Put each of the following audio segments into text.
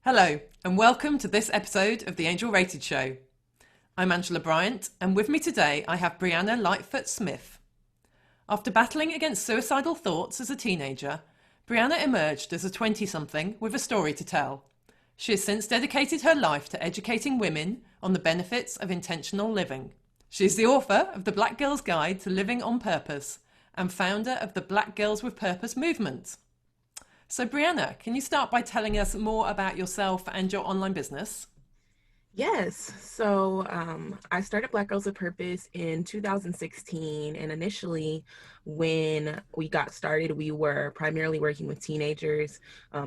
Hello, and welcome to this episode of the Angel Rated Show. I'm Angela Bryant, and with me today I have Brieanna Lightfoot Smith. After battling against suicidal thoughts as a teenager, Brieanna emerged as a 20-something with a story to tell. She has since dedicated her life to educating women on the benefits of intentional living. She is the author of The Black Girl's Guide to Living on Purpose and founder of the Black Girls with Purpose movement. So Brieanna, can you start by telling us more about yourself and your online business? Yes. So I started Black Girls with Purpose in 2016. And initially, when we got started, we were primarily working with teenagers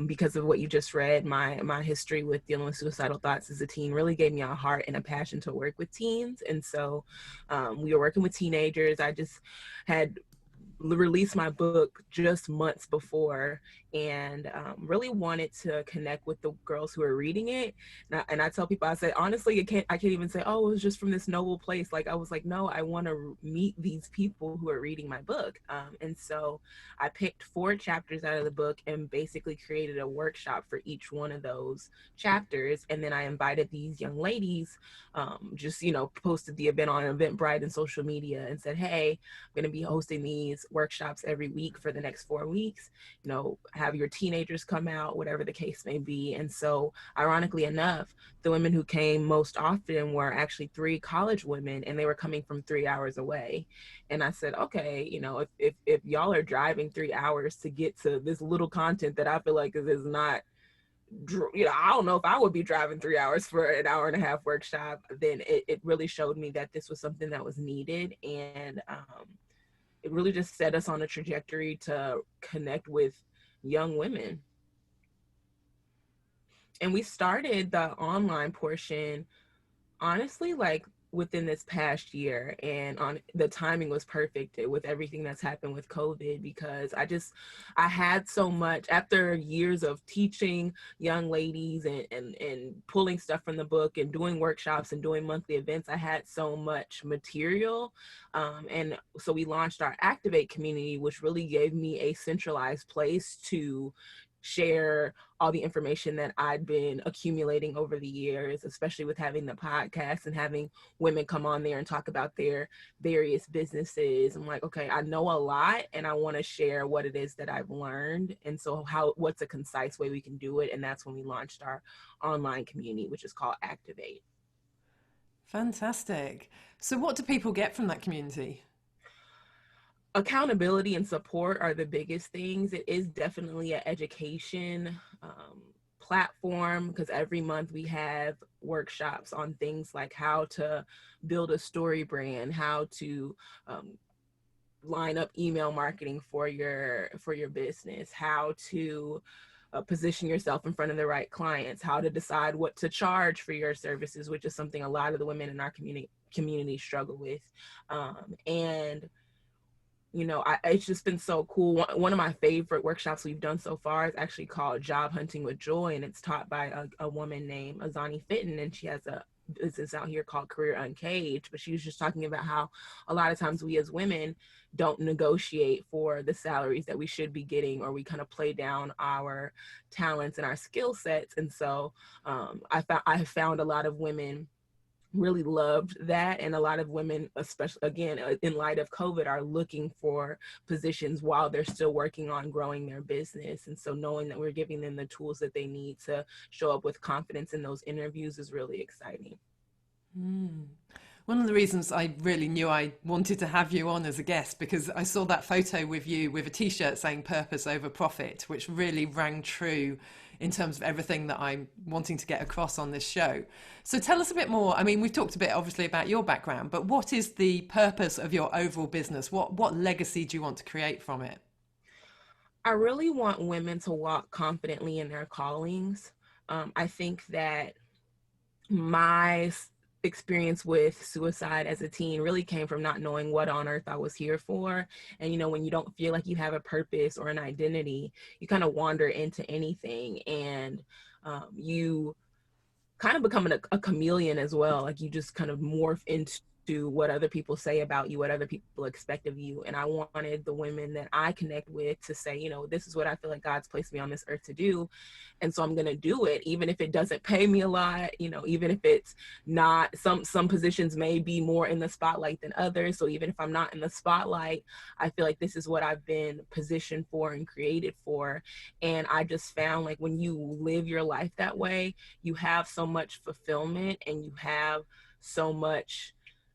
because of what you just read. My history with dealing with suicidal thoughts as a teen really gave me a heart and a passion to work with teens. And so we were working with teenagers. I just had released my book just months before and really wanted to connect with the girls who are reading it. And I tell people, I said, honestly, I can't even say, oh, it was just from this noble place. Like, I was like, no, I want to meet these people who are reading my book. And so I picked 4 chapters out of the book and basically created a workshop for each one of those chapters. And then I invited these young ladies, posted the event on Eventbrite and social media and said, hey, I'm going to be hosting these workshops every week for the next 4 weeks. Have your teenagers come out, whatever the case may be. And so, ironically enough, the women who came most often were actually 3 college women, and they were coming from 3 hours away. And I said, okay, if y'all are driving 3 hours to get to this little content that I feel like is not, I don't know if I would be driving 3 hours for an hour and a half workshop, then it really showed me that this was something that was needed. And it really just set us on a trajectory to connect with young women. And we started the online portion, honestly, like within this past year, and on the timing was perfect with everything that's happened with COVID, because I had so much after years of teaching young ladies and pulling stuff from the book and doing workshops and doing monthly events. I had so much material, and so we launched our Activate community, which really gave me a centralized place to share all the information that I'd been accumulating over the years, especially with having the podcast and having women come on there and talk about their various businesses. I'm like, okay, I know a lot and I want to share what it is that I've learned. And so what's a concise way we can do it? And that's when we launched our online community, which is called Activate. Fantastic. So what do people get from that community? Accountability and support are the biggest things. It is definitely an education platform, because every month we have workshops on things like how to build a story brand, how to line up email marketing for your business, how to position yourself in front of the right clients, how to decide what to charge for your services, which is something a lot of the women in our community struggle with. And it's just been so cool. One of my favorite workshops we've done so far is actually called Job Hunting with Joy, and it's taught by a woman named Azani Fitton, and she has a business out here called Career Uncaged. But she was just talking about how a lot of times we as women don't negotiate for the salaries that we should be getting, or we kind of play down our talents and our skill sets. And so I have found a lot of women really loved that, and a lot of women, especially again in light of COVID, are looking for positions while they're still working on growing their business. And so knowing that we're giving them the tools that they need to show up with confidence in those interviews is really exciting. Mm. One of the reasons I really knew I wanted to have you on as a guest, because I saw that photo with you with a t-shirt saying purpose over profit, which really rang true in terms of everything that I'm wanting to get across on this show. So tell us a bit more. I mean, we've talked a bit obviously about your background, but what is the purpose of your overall business? What legacy do you want to create from it? I really want women to walk confidently in their callings. I think that my experience with suicide as a teen really came from not knowing what on earth I was here for. And when you don't feel like you have a purpose or an identity, you kind of wander into anything, and you kind of become a chameleon as well. Like, you just kind of morph into to what other people say about you, what other people expect of you. And I wanted the women that I connect with to say, you know, this is what I feel like God's placed me on this earth to do. And so I'm going to do it, even if it doesn't pay me a lot, you know, even if it's not, some positions may be more in the spotlight than others. So even if I'm not in the spotlight, I feel like this is what I've been positioned for and created for. And I just found like when you live your life that way, you have so much fulfillment and you have so much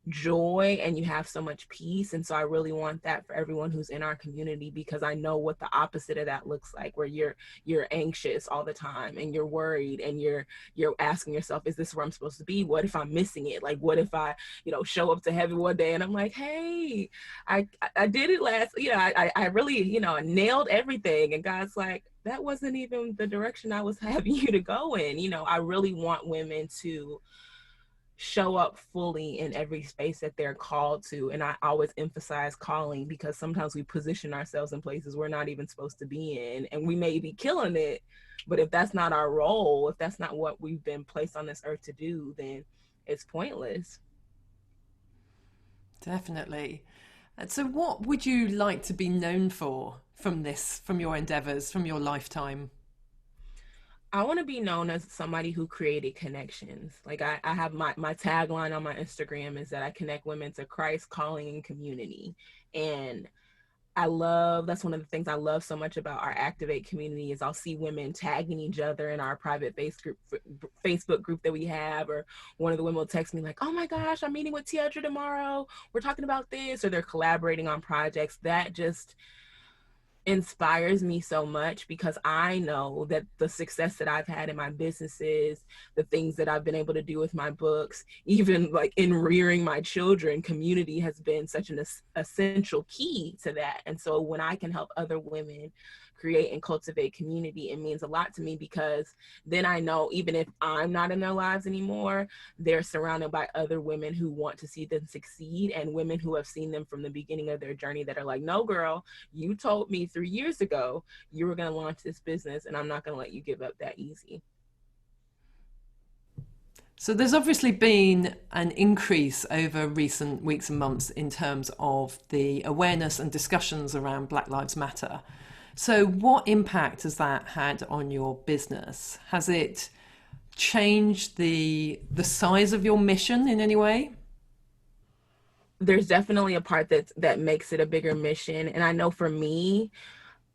joy and you have so much peace. And so I really want that for everyone who's in our community, because I know what the opposite of that looks like, where you're anxious all the time and you're worried and you're asking yourself, is this where I'm supposed to be? What if I'm missing it? Like, what if I, you know, show up to heaven one day and I'm like, hey, I did it last, you know, I really, you know, nailed everything. And God's like, that wasn't even the direction I was having you to go in. You know, I really want women to show up fully in every space that they're called to. And I always emphasize calling, because sometimes we position ourselves in places we're not even supposed to be in, and we may be killing it, but if that's not our role, if that's not what we've been placed on this earth to do, then it's pointless. Definitely. And so what would you like to be known for from your endeavors, from your lifetime? I want to be known as somebody who created connections. Like I have my tagline on my Instagram is that I connect women to Christ, calling, and community. And that's one of the things I love so much about our Activate community is I'll see women tagging each other in our private Facebook group that we have, or one of the women will text me like, oh my gosh, I'm meeting with Tiadra tomorrow. We're talking about this, or they're collaborating on projects. That just inspires me so much, because I know that the success that I've had in my businesses, the things that I've been able to do with my books, even like in rearing my children, community has been such an essential key to that. And so when I can help other women create and cultivate community, it means a lot to me, because then I know even if I'm not in their lives anymore, they're surrounded by other women who want to see them succeed, and women who have seen them from the beginning of their journey that are like, no girl, you told me 3 years ago you were going to launch this business, and I'm not going to let you give up that easy. So there's obviously been an increase over recent weeks and months in terms of the awareness and discussions around Black Lives Matter. So what impact has that had on your business? Has it changed the size of your mission in any way? There's definitely a part that makes it a bigger mission. And I know for me,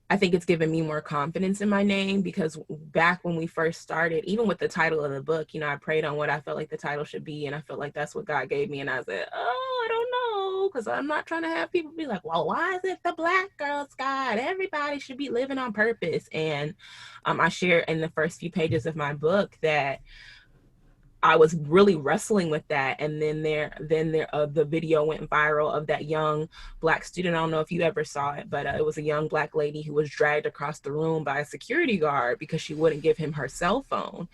I think it's given me more confidence in my name, because back when we first started, even with the title of the book, you know, I prayed on what I felt like the title should be. And I felt like that's what God gave me. And I said, oh, I don't know, because I'm not trying to have people be like, well, why is it the Black Girl's Guide? Everybody should be living on purpose. And I share in the first few pages of my book that I was really wrestling with that. And then the video went viral of that young Black student. I don't know if you ever saw it, but it was a young Black lady who was dragged across the room by a security guard because she wouldn't give him her cell phone.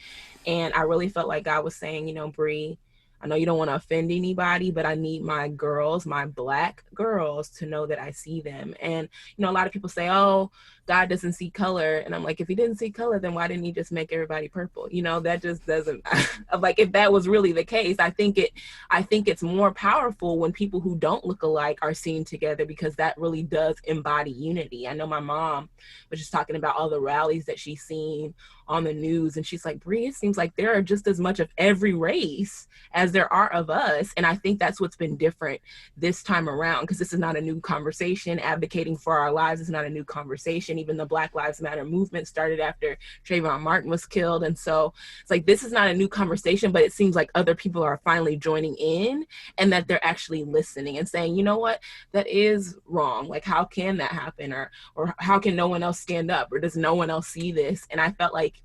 And I really felt like God was saying, you know, Brie, I know you don't want to offend anybody, but I need my girls, my Black girls, to know that I see them. And, you know, a lot of people say, oh, God doesn't see color. And I'm like, if he didn't see color, then why didn't he just make everybody purple? You know, that just doesn't, like, if that was really the case, I think it's more powerful when people who don't look alike are seen together, because that really does embody unity. I know my mom was just talking about all the rallies that she's seen on the news, and she's like, Brie, it seems like there are just as much of every race as there are of us. And I think that's what's been different this time around, because this is not a new conversation. Advocating for our lives is not a new conversation. Even the Black Lives Matter movement started after Trayvon Martin was killed. And so it's like, this is not a new conversation, but it seems like other people are finally joining in, and that they're actually listening and saying, you know what, that is wrong. Like, how can that happen? Or how can no one else stand up? Or does no one else see this? And I felt like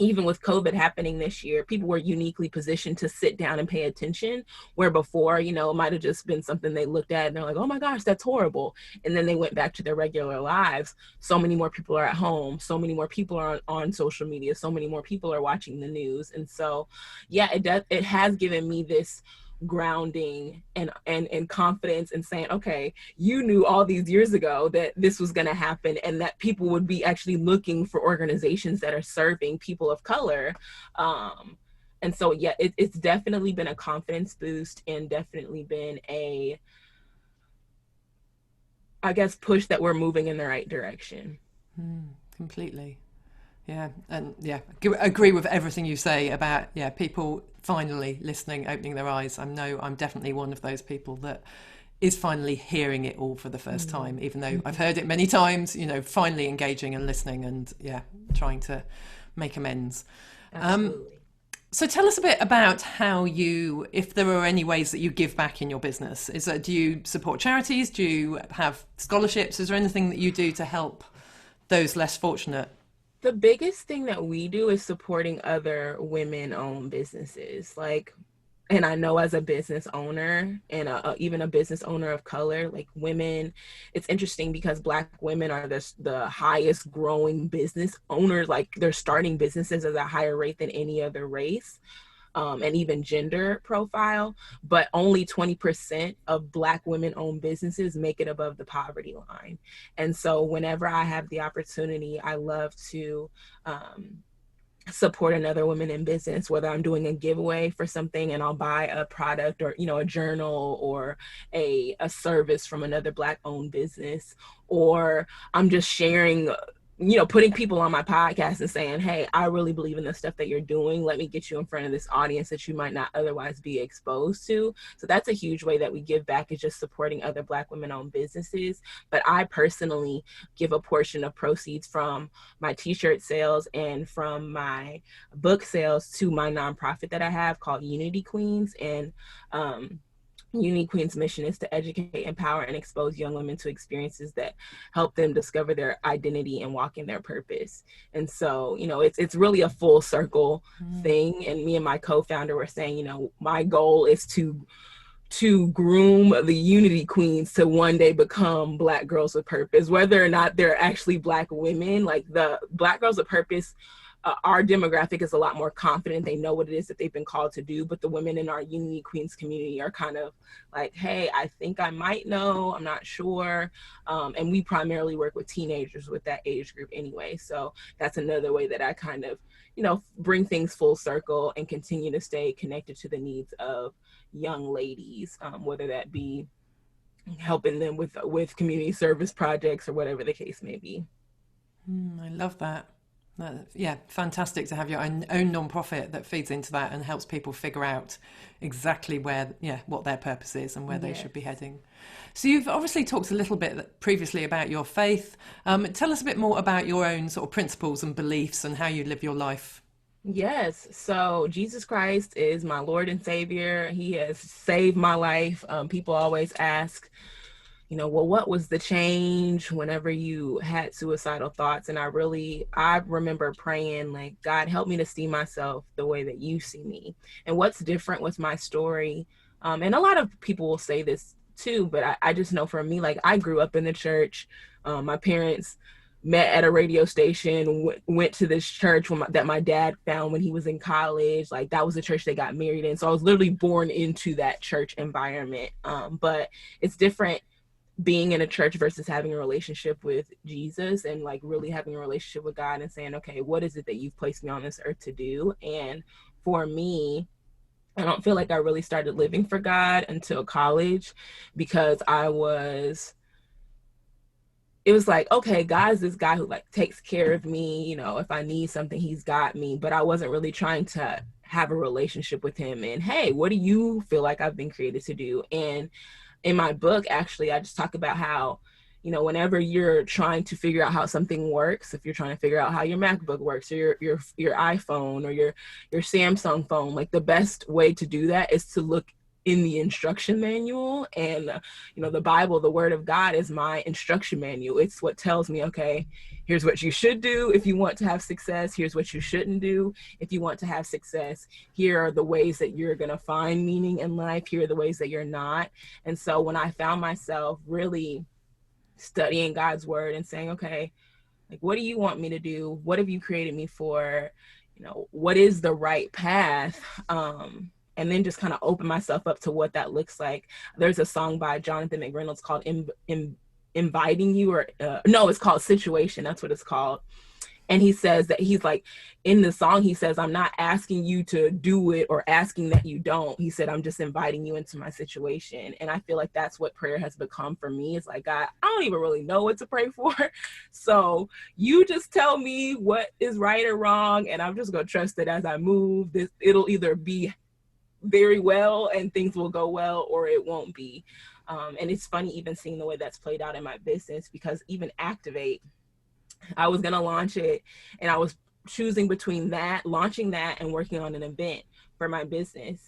even with COVID happening this year, people were uniquely positioned to sit down and pay attention, where before, you know, it might have just been something they looked at and they're like, oh my gosh, that's horrible. And then they went back to their regular lives. So many more people are at home. So many more people are on social media. So many more people are watching the news. And so, yeah, it has given me this grounding and confidence in saying, okay, you knew all these years ago that this was going to happen, and that people would be actually looking for organizations that are serving people of color. And so, yeah, it's definitely been a confidence boost and definitely been a, I guess, push that we're moving in the right direction. Completely. Yeah, and yeah, agree with everything you say about people finally listening, opening their eyes. I'm definitely one of those people that is finally hearing it all for the first time, even though I've heard it many times. Finally engaging and listening, and trying to make amends. Absolutely. So tell us a bit about how if there are any ways that you give back in your business. Do you support charities? Do you have scholarships? Is there anything that you do to help those less fortunate? The biggest thing that we do is supporting other women-owned businesses. And I know as a business owner and even a business owner of color, like women, it's interesting because Black women are the highest growing business owners. Like they're starting businesses at a higher rate than any other race. And even gender profile, but only 20% of Black women-owned businesses make it above the poverty line. And so whenever I have the opportunity, I love to support another woman in business, whether I'm doing a giveaway for something and I'll buy a product or, a journal or a service from another Black owned business, or I'm just sharing, putting people on my podcast and saying, hey, I really believe in the stuff that you're doing. Let me get you in front of this audience that you might not otherwise be exposed to. So that's a huge way that we give back, is just supporting other Black women-owned businesses. But I personally give a portion of proceeds from my t-shirt sales and from my book sales to my nonprofit that I have called Unity Queens. And Unity Queen's mission is to educate, empower, and expose young women to experiences that help them discover their identity and walk in their purpose. And so, it's really a full circle thing. And me and my co-founder were saying, my goal is to groom the Unity Queens to one day become Black girls with purpose, whether or not they're actually Black women. Like the Black girls with purpose, our demographic is a lot more confident. They know what it is that they've been called to do. But the women in our Unity Queens community are kind of like, hey, I think I might know, I'm not sure. And we primarily work with teenagers with that age group anyway. So that's another way that I kind of, bring things full circle and continue to stay connected to the needs of young ladies, whether that be helping them with community service projects or whatever the case may be. I love that. Fantastic to have your own non-profit that feeds into that and helps people figure out exactly what their purpose is and where they should be heading. So you've obviously talked a little bit previously about your faith. Tell us a bit more about your own sort of principles and beliefs and how you live your life. Yes. So Jesus Christ is my Lord and Savior. He has saved my life. People always ask, well, what was the change whenever you had suicidal thoughts? And I remember praying, like, God, help me to see myself the way that you see me. And what's different with my story, and a lot of people will say this too, but I just know for me, like, I grew up in the church. My parents met at a radio station, went to this church that my dad found when he was in college. Like, that was the church they got married in. So I was literally born into that church environment. But it's different being in a church versus having a relationship with Jesus, and like really having a relationship with God and saying, okay, what is it that you've placed me on this earth to do? And for me, I don't feel like I really started living for God until college, because it was like, okay, God's this guy who like takes care of me. If I need something, he's got me. But I wasn't really trying to have a relationship with him. And hey, what do you feel like I've been created to do? And in my book, actually, I just talk about how, whenever you're trying to figure out how something works, if you're trying to figure out how your MacBook works or your iPhone or your Samsung phone, like the best way to do that is to look in the instruction manual. And the Bible, the Word of God, is my instruction manual. It's what tells me, okay, here's what you should do if you want to have success. Here's what you shouldn't do if you want to have success. Here are the ways that you're going to find meaning in life. Here are the ways that you're not. And so when I found myself really studying God's Word and saying, okay, like, what do you want me to do? What have you created me for? What is the right path? And then just kind of open myself up to what that looks like. There's a song by Jonathan McReynolds called Inviting You, or no, it's called Situation. That's what it's called. And he says that he's like, in the song, he says, I'm not asking you to do it or asking that you don't. He said, I'm just inviting you into my situation. And I feel like that's what prayer has become for me. It's like, God, I don't even really know what to pray for. So you just tell me what is right or wrong. And I'm just going to trust that as I move, it'll either be very well and things will go well, or it won't be. And it's funny even seeing the way that's played out in my business, because even Activate, I was going to launch it, and I was choosing between launching that and working on an event for my business.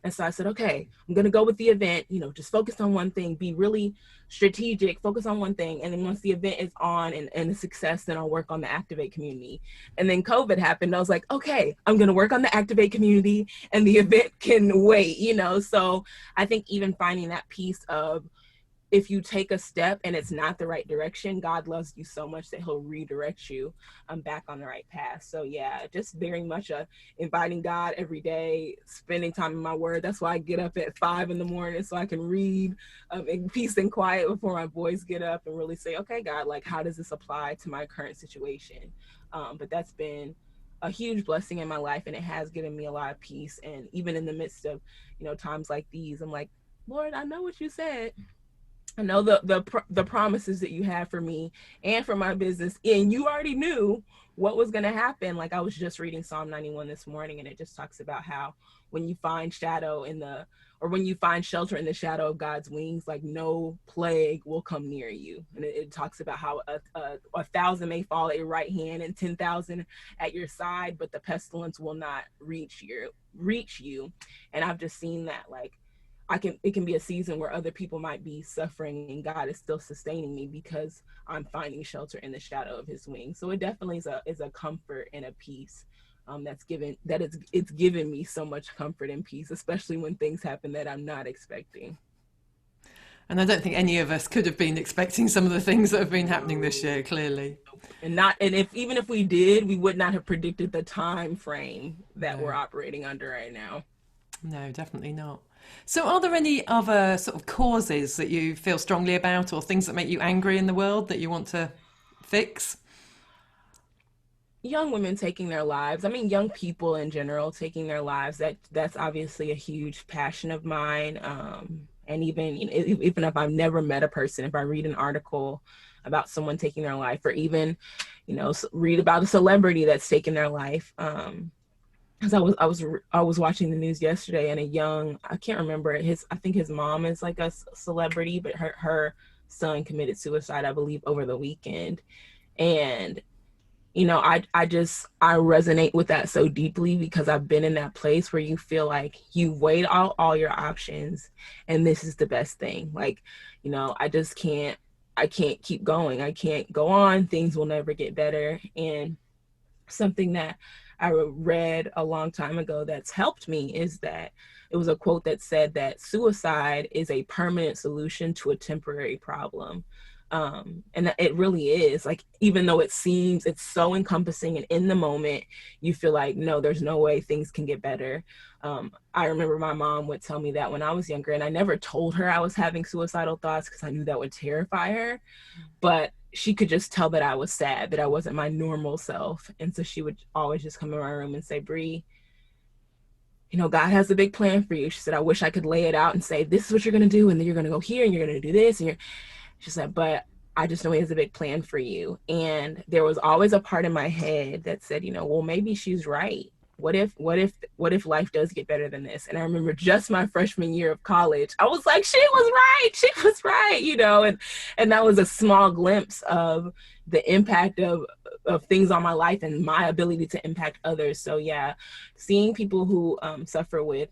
And so I said, okay, I'm going to go with the event, just focus on one thing, be really strategic, focus on one thing. And then once the event is on and a success, then I'll work on the Activate community. And then COVID happened. I was like, okay, I'm going to work on the Activate community and the event can wait, So I think even finding that piece of, if you take a step and it's not the right direction, God loves you so much that he'll redirect you back on the right path. So yeah, just very much inviting God every day, spending time in my word. That's why I get up at 5 a.m. so I can read in peace and quiet before my boys get up, and really say, okay, God, like, how does this apply to my current situation? But that's been a huge blessing in my life, and it has given me a lot of peace. And even in the midst of, times like these, I'm like, Lord, I know what you said. I know the promises that you have for me and for my business, and you already knew what was going to happen. Like, I was just reading Psalm 91 this morning, and it just talks about how when you find when you find shelter in the shadow of God's wings, like, no plague will come near you. And it talks about how a 1,000 may fall at your right hand and 10,000 at your side, but the pestilence will not reach you. And I've just seen that, like, it can be a season where other people might be suffering and God is still sustaining me because I'm finding shelter in the shadow of his wings. So it definitely is a comfort and a peace it's given me so much comfort and peace, especially when things happen that I'm not expecting. And I don't think any of us could have been expecting some of the things that have been happening this year, clearly. Even if we did, we would not have predicted the time frame that we're operating under right now. No, definitely not. So are there any other sort of causes that you feel strongly about, or things that make you angry in the world that you want to fix? Young women taking their lives. I mean, young people in general taking their lives. That's obviously a huge passion of mine. And even if I've never met a person, if I read an article about someone taking their life, or even, read about a celebrity that's taken their life. Because I was watching the news yesterday, and I can't remember I think his mom is like a celebrity, but her son committed suicide, I believe, over the weekend. And I resonate with that so deeply, because I've been in that place where you feel like you weighed out all your options and this is the best thing. Like, I can't keep going. I can't go on. Things will never get better. And something that I read a long time ago that's helped me is that it was a quote that said that suicide is a permanent solution to a temporary problem. And that it really is. Like, even though it's so encompassing, and in the moment you feel like, no, there's no way things can get better. I remember my mom would tell me that when I was younger, and I never told her I was having suicidal thoughts because I knew that would terrify her, but she could just tell that I was sad, that I wasn't my normal self. And so she would always just come in my room and say, Brie, God has a big plan for you. She said, I wish I could lay it out and say, this is what you're going to do, and then you're going to go here and you're going to do this, and she said, but I just know he has a big plan for you. And there was always a part in my head that said, well, maybe she's right. What if life does get better than this? And I remember just my freshman year of college, I was like, she was right, and that was a small glimpse of the impact of things on my life and my ability to impact others. So yeah, seeing people who suffer with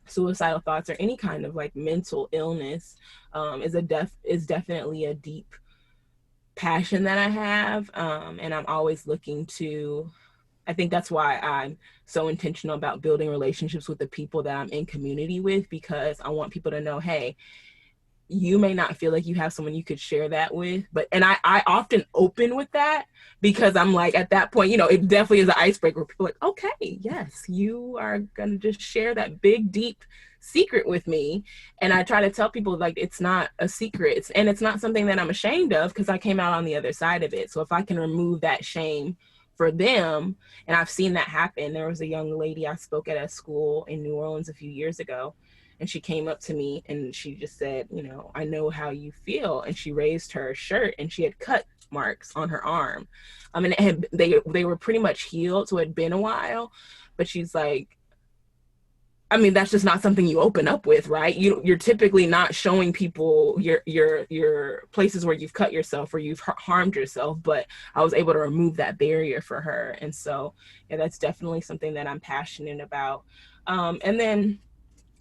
suicidal thoughts or any kind of like mental illness is definitely a deep passion that I have. And I'm always looking I think that's why I'm so intentional about building relationships with the people that I'm in community with, because I want people to know, hey, you may not feel like you have someone you could share that with, and I often open with that, because I'm like, at that point, it definitely is an icebreaker. People are like, okay, yes, you are going to just share that big, deep secret with me. And I try to tell people, like, it's not a secret. It's not something that I'm ashamed of, because I came out on the other side of it. So if I can remove that shame for them. And I've seen that happen. There was a young lady I spoke at a school in New Orleans a few years ago, and she came up to me and she just said, I know how you feel. And she raised her shirt and she had cut marks on her arm. And they were pretty much healed, so it had been a while. But she's like, that's just not something you open up with, right? You're typically not showing people your places where you've cut yourself or you've harmed yourself, but I was able to remove that barrier for her. And so, yeah, that's definitely something that I'm passionate about. And then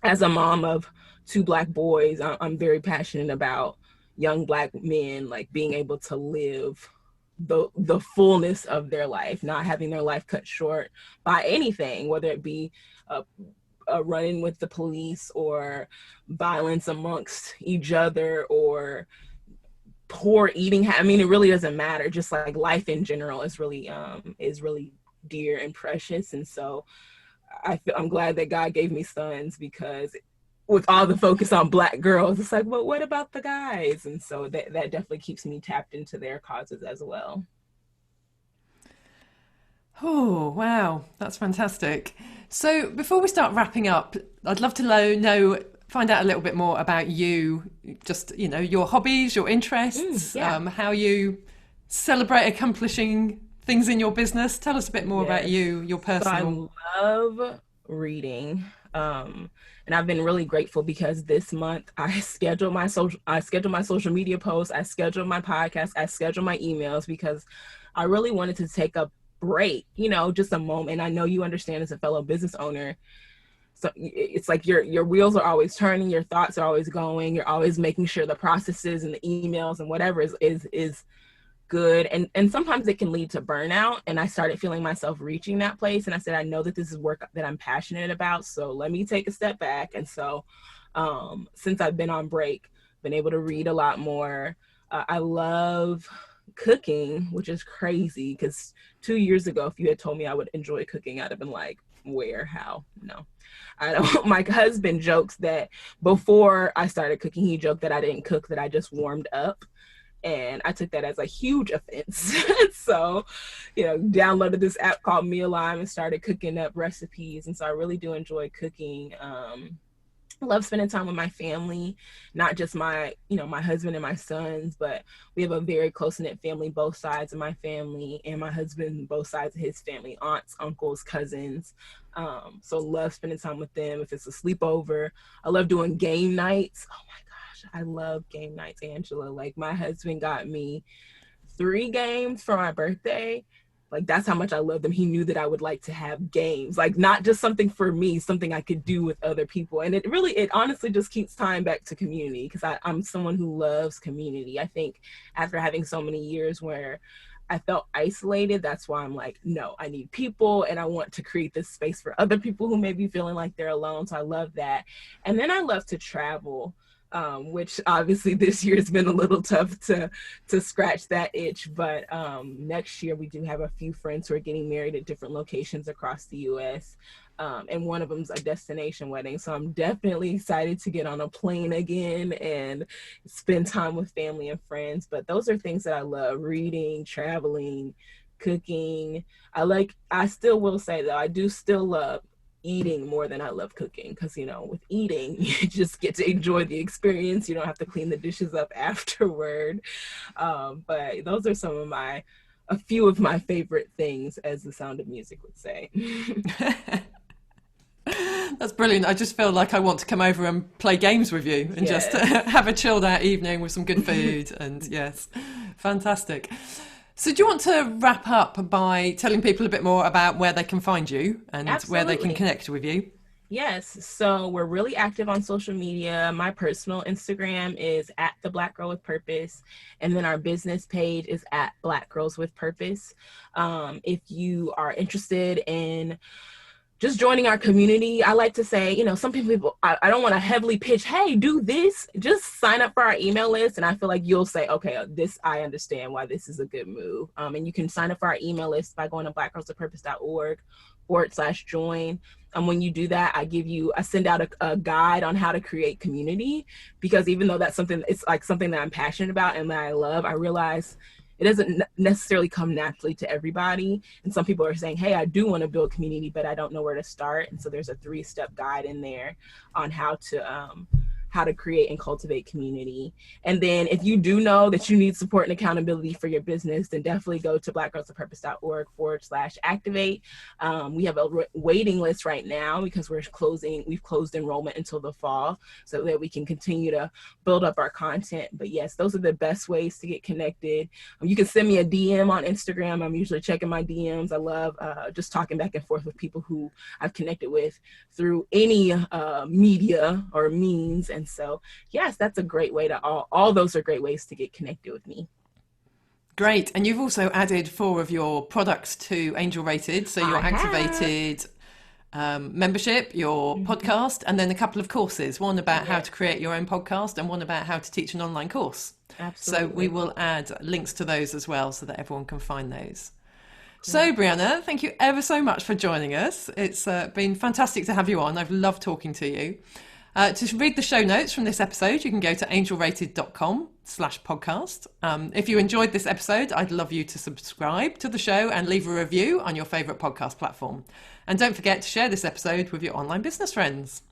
as a mom of 2 Black boys, I'm very passionate about young Black men, like being able to live the fullness of their life, not having their life cut short by anything, whether it be a run-in with the police or violence amongst each other or poor eating. It really doesn't matter. Just like life in general is really dear and precious. And so I'm glad that God gave me sons, because with all the focus on Black girls, it's like, well, what about the guys? And so that definitely keeps me tapped into their causes as well. Oh, wow. That's fantastic. So before we start wrapping up, I'd love to find out a little bit more about you, just, your hobbies, your interests, how you celebrate accomplishing things in your business. Tell us a bit more about you, your personal. So I love reading. And I've been really grateful because this month I scheduled my social media posts, I scheduled my podcast, I scheduled my emails, because I really wanted to take a break, just a moment. I know you understand as a fellow business owner. So it's like your wheels are always turning, your thoughts are always going, you're always making sure the processes and the emails and whatever is good. And sometimes it can lead to burnout. And I started feeling myself reaching that place. And I said, I know that this is work that I'm passionate about. So let me take a step back. And so since I've been on break, been able to read a lot more. I love cooking, which is crazy, because 2 years ago, if you had told me I would enjoy cooking, I'd have been like, where, how? No. I don't. My husband jokes that before I started cooking, he joked that I didn't cook, that I just warmed up. And I took that as a huge offense. So, downloaded this app called Mealime and started cooking up recipes. And so I really do enjoy cooking. I love spending time with my family, not just my husband and my sons, but we have a very close-knit family, both sides of my family, and my husband, both sides of his family, aunts, uncles, cousins. So love spending time with them. If it's a sleepover, I love doing game nights. Oh my gosh, I love game nights, Angela. Like, my husband got me 3 games for my birthday. Like, that's how much I love them. He knew that I would like to have games, like not just something for me, something I could do with other people. And it honestly just keeps tying back to community, because I'm someone who loves community. I think after having so many years where I felt isolated, that's why I'm like, no, I need people, and I want to create this space for other people who may be feeling like they're alone. So I love that. And then I love to travel. Which obviously this year has been a little tough to scratch that itch. But next year we do have a few friends who are getting married at different locations across the U.S. And one of them's a destination wedding. So I'm definitely excited to get on a plane again and spend time with family and friends. But those are things that I love: reading, traveling, cooking. I still will say, though, I do still love eating more than I love cooking, because with eating you just get to enjoy the experience. You don't have to clean the dishes up afterward. But those are a few of my favorite things, as The Sound of Music would say. That's brilliant. I just feel like I want to come over and play games with you and just have a chilled out evening with some good food. And yes, fantastic. So do you want to wrap up by telling people a bit more about where they can find you and Absolutely. Where they can connect with you? Yes. So we're really active on social media. My personal Instagram is at The Black Girl with Purpose. And then our business page is at Black Girls with Purpose. If you are interested in just joining our community, I like to say, some people, I don't want to heavily pitch, hey, do this, just sign up for our email list. And I feel like you'll say, okay, I understand why this is a good move. And you can sign up for our email list by going to blackgirlswithpurpose.org/join. When you do that, I send out a guide on how to create community, because even though that's something that I'm passionate about and that I love, I realize it doesn't necessarily come naturally to everybody. And some people are saying, hey, I do want to build community, but I don't know where to start. And so there's a 3-step guide in there on how to create and cultivate community. And then if you do know that you need support and accountability for your business, then definitely go to blackgirlsofpurpose.org/activate. We have a waiting list right now because we've closed enrollment until the fall so that we can continue to build up our content. But yes, those are the best ways to get connected. You can send me a DM on Instagram. I'm usually checking my DMs. I love just talking back and forth with people who I've connected with through any media or means. And so, yes, that's a great way to all those are great ways to get connected with me. Great. And you've also added 4 of your products to Angel Rated. So your activated membership, your podcast, and then a couple of courses, one about how to create your own podcast and one about how to teach an online course. Absolutely. So we will add links to those as well so that everyone can find those. So, Brieanna, thank you ever so much for joining us. It's been fantastic to have you on. I've loved talking to you. To read the show notes from this episode, you can go to angelrated.com/podcast. If you enjoyed this episode, I'd love you to subscribe to the show and leave a review on your favourite podcast platform. And don't forget to share this episode with your online business friends.